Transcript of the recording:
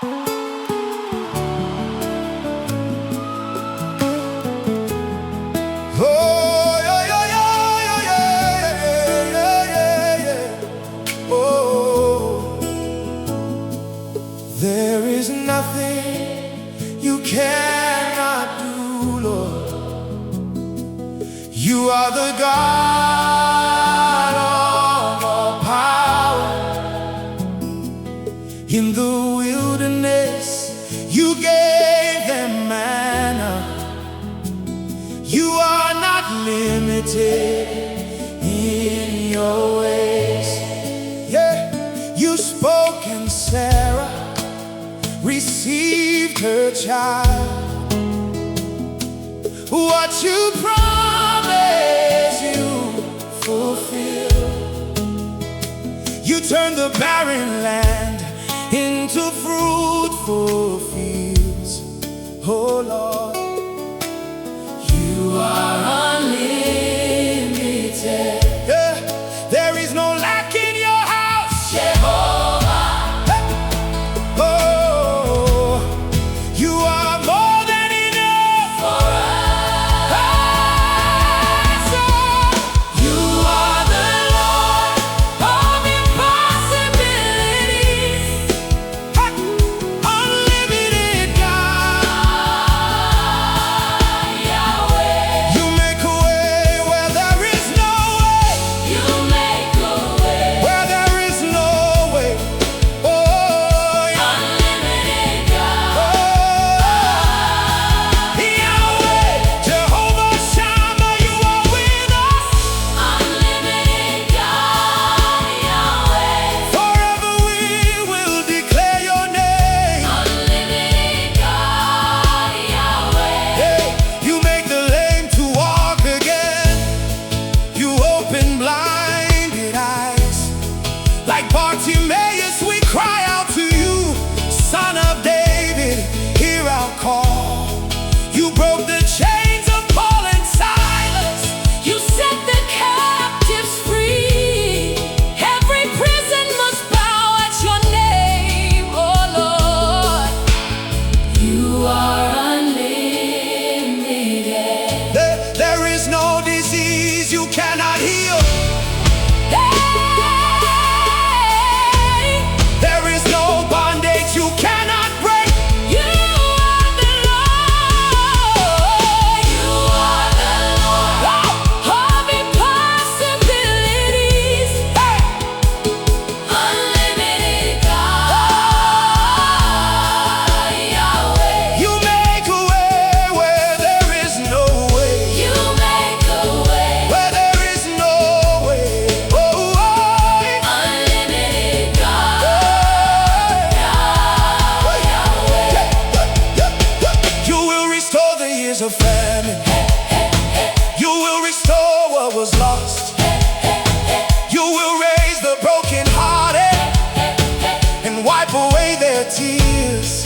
Oh, yeah, yeah, yeah, yeah, yeah, yeah, yeah. Oh, there is nothing you cannot do, Lord. You are the God of all power. In the wilderness, you gave them manna. You are not limited in your ways. Yeah, you spoke and Sarah received her child. What you promised, you fulfill. You turned the barren land into fruitful fields. Oh Lord, you are unlimited. Yeah, there is no lack in your house, Jehovah. Hey. Oh, you are more than enough for us. Oh, you are the Lord of impossibilities. Hey. Unlimited God Yahweh. You make a way where there is no way. You make a way where there is no way. Oh, unlimited God. Oh, Yahweh, Jehovah Shammah, you are with us. Unlimited God Yahweh. Forever we will declare your name. Unlimited God Yahweh. Hey, you make the lame to walk again. You open blinded eyes. Like Bartimaeus, we cry out to you. Son of David, hear our call. You broke the chains of Paul and Silas. You set the captives free. Every prison must bow at your name, oh Lord. You are unlimited. There is no disease you cannot heal. Hey, there is no bondage you cannot break. You are the Lord. You are the Lord of impossibilities. Hey. Unlimited God Yahweh. You make a way where there is no way. You make a way where there is no way. Oh, unlimited God Yahweh. You will restore the years of famine. You will restore what was lost. You will raise the brokenhearted and wipe away their tears.